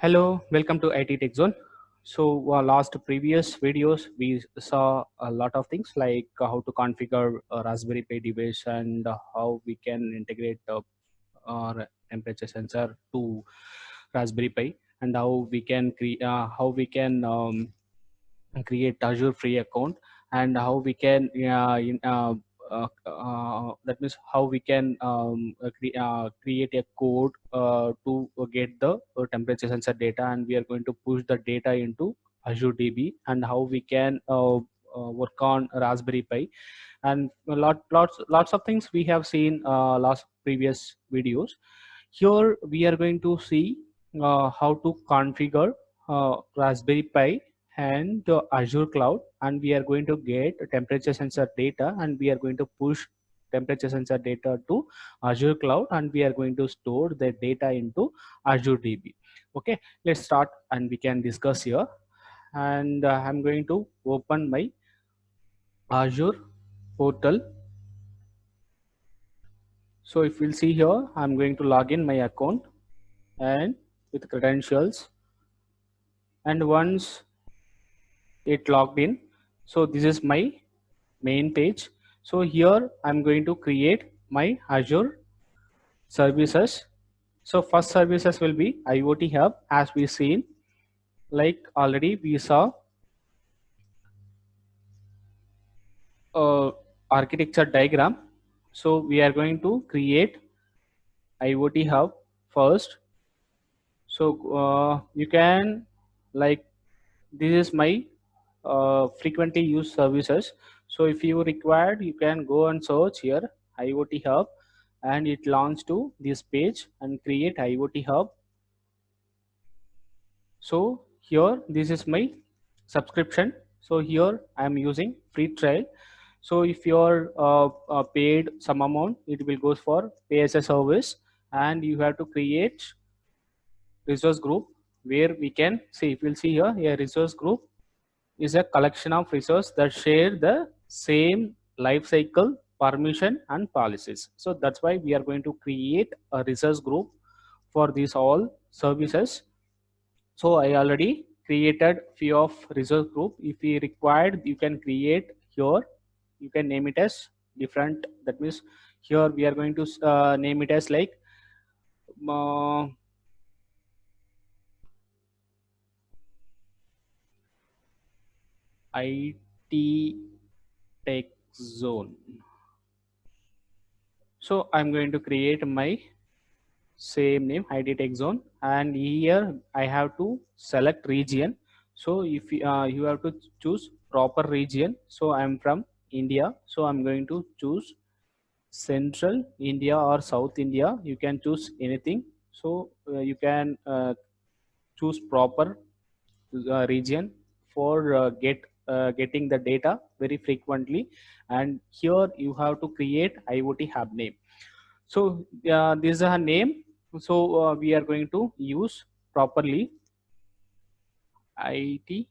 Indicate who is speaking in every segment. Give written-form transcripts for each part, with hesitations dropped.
Speaker 1: Hello, welcome to IT Tech Zone. So, last previous videos we saw a lot of things like how to configure a Raspberry Pi device and how we can integrate our temperature sensor to Raspberry Pi, and how we can create Azure free account, and how we can that means how we can create a code to get the temperature sensor data, and we are going to push the data into Azure DB, and how we can work on Raspberry Pi, and lots of things we have seen last previous videos. Here we are going to see how to configure Raspberry Pi and the Azure cloud, and we are going to get temperature sensor data, and we are going to push temperature sensor data to Azure cloud, and we are going to store the data into Azure DB. Okay, let's start and we can discuss here. And I'm going to open my Azure portal. So if we'll see here, I'm going to log in my account and with credentials, and once it logged in, so this is my main page. So here I'm going to create my Azure services. So first services will be IoT Hub, as we seen, like already we saw architecture diagram. So we are going to create IoT Hub first. So you can, like, this is my frequently used services. So if you required, you can go and search here IoT Hub, and it launch to this page and create IoT Hub. So here this is my subscription. So here I am using free trial. So if you're paid some amount, it will go for pay as a service, and you have to create resource group, where we can see, if we'll see here, a resource group is a collection of resources that share the same life cycle, permission and policies. So that's why we are going to create a resource group for these all services. So I already created few of resource group. If you required, you can create here. You can name it as different. That means here we are going to name it as like uh, IT Tech Zone. So I'm going to create my same name, IT Tech Zone, and here I have to select region. So if you have to choose proper region, so I'm from India, so I'm going to choose Central India or South India. You can choose anything. So you can choose proper region for getting the data very frequently. And here you have to create IoT Hub name. So this is a name. So we are going to use properly IT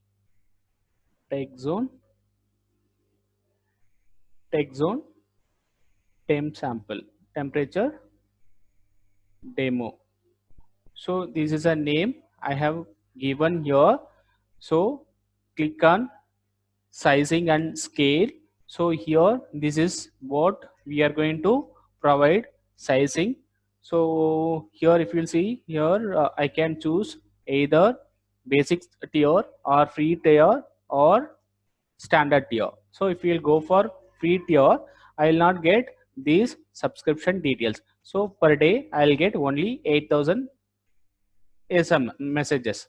Speaker 1: Tech Zone temp sample temperature demo. So this is a name I have given here. So click on sizing and scale. So here this is what we are going to provide sizing. So here if you'll see here, I can choose either basic tier or free tier or standard tier. So if you'll go for free tier, I will not get these subscription details. So per day I'll get only 8,000 SM messages.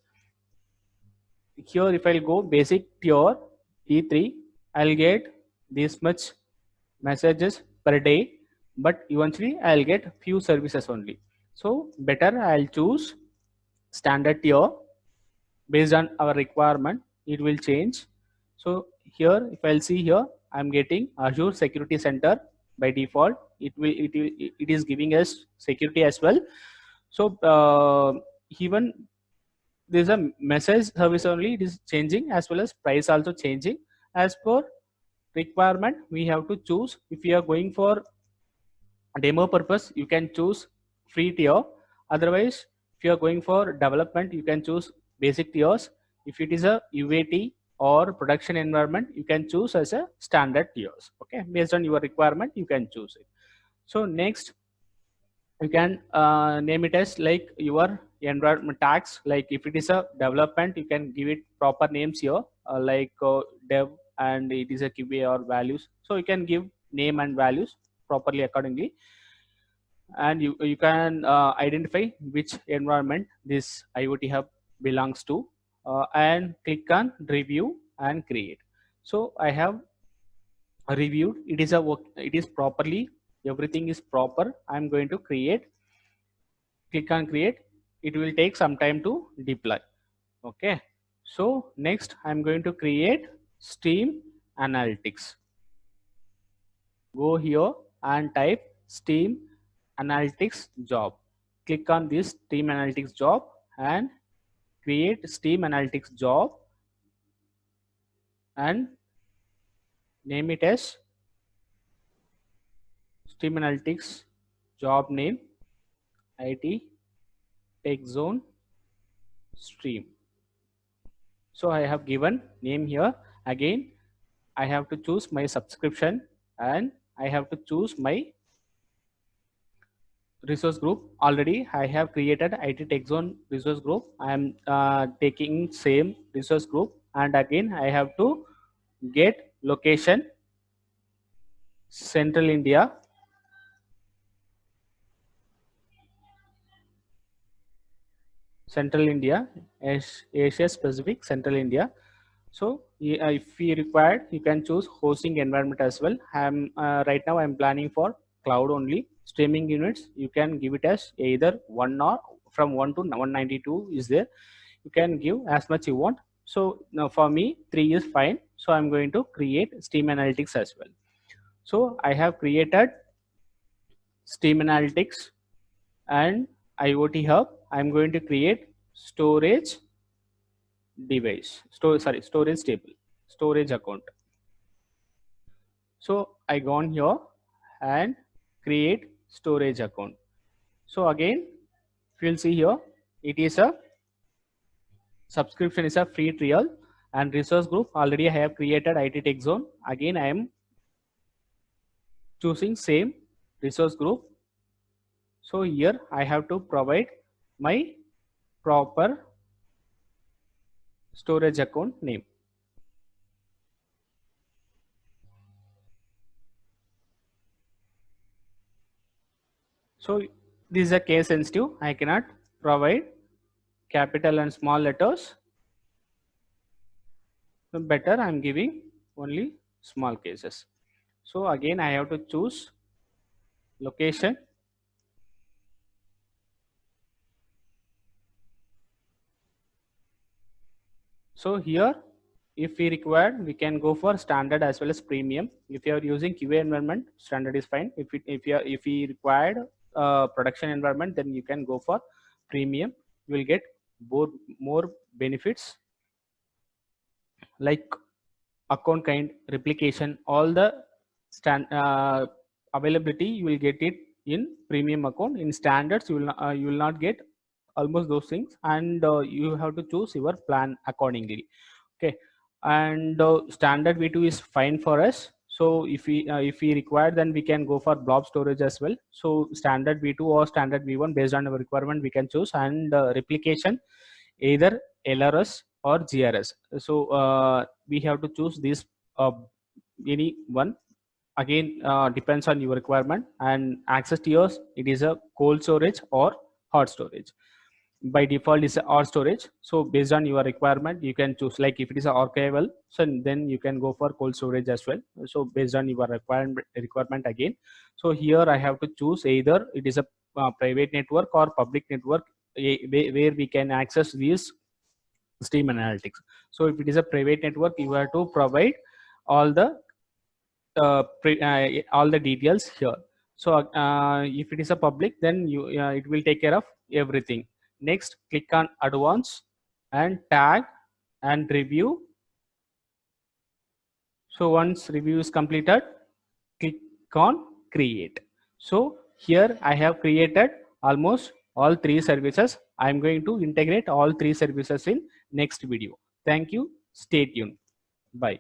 Speaker 1: Here if I'll go basic tier T3, I'll get this much messages per day, but eventually I'll get few services only. So better I'll choose standard tier. Based on our requirement, it will change. So here if I'll see here, I'm getting Azure Security Center by default. It is giving us security as well. So even there's a message service only, it is changing, as well as price also changing. As per requirement, we have to choose. If you are going for demo purpose, you can choose free tier. Otherwise If you are going for development, you can choose basic tiers. If it is a UAT or production environment, you can choose as a standard tiers. Okay, based on your requirement, you can choose it. So next, you can name it as like your environment tags. Like if it is a development, you can give it proper names here, like dev, and it is a QA or values. So you can give name and values properly accordingly, and you can identify which environment this IoT hub belongs to, and click on review and create. So I have reviewed, it is a work, it is properly, everything is proper. I'm going to create, click on create. It will take some time to deploy. Okay, so next I'm going to create Steam Analytics. Go here and type Steam Analytics job. Click on this Steam Analytics job and create Steam Analytics job and name it as Steam Analytics job name IT Tech Zone Stream. So I have given name here. Again, I have to choose my subscription and I have to choose my resource group. Already I have created IT Tech Zone resource group. I am taking same resource group, and again I have to get location Central India, Asia Pacific, Central India. So if you required, you can choose hosting environment as well. I'm right now I'm planning for cloud only. Streaming units, you can give it as either one or from 1 to 192 is there. You can give as much you want. So now for me 3 is fine. So I'm going to create Steam Analytics as well. So I have created Steam Analytics and IoT Hub. I'm going to create storage device, storage table, storage account. So I gone here and create storage account. So again, if you'll see here, it is a subscription is a free trial, and resource group already I have created IT Tech Zone. Again, I am choosing same resource group. So here I have to provide my proper storage account name. So this is a case sensitive. I cannot provide capital and small letters. So better I'm giving only small cases. So again I have to choose location. So here if we require, we can go for standard as well as premium. If you are using QA environment, standard is fine. If we required production environment, then you can go for premium. You will get more benefits like account kind, replication, all the availability you will get it in premium account. In standards, you will not get almost those things, and you have to choose your plan accordingly. Okay, and standard V2 is fine for us. So if we require, then we can go for blob storage as well. So standard V2 or standard V1 based on our requirement we can choose, and replication either LRS or GRS. So we have to choose this any one. Again depends on your requirement, and access tiers, it is a cold storage or hot storage. By default is a hot storage. So based on your requirement you can choose, like if it is a archival, so then you can go for cold storage as well. So based on your requirement again. So here I have to choose either it is a private network or public network, where we can access these Steam Analytics. So if it is a private network, you have to provide all the all the details here. So if it is a public, then it will take care of everything. Next, click on advanced and tag and review. So once review is completed, click on create. So here I have created almost all 3 services I'm going to integrate all three services in next video. Thank you. Stay tuned. Bye.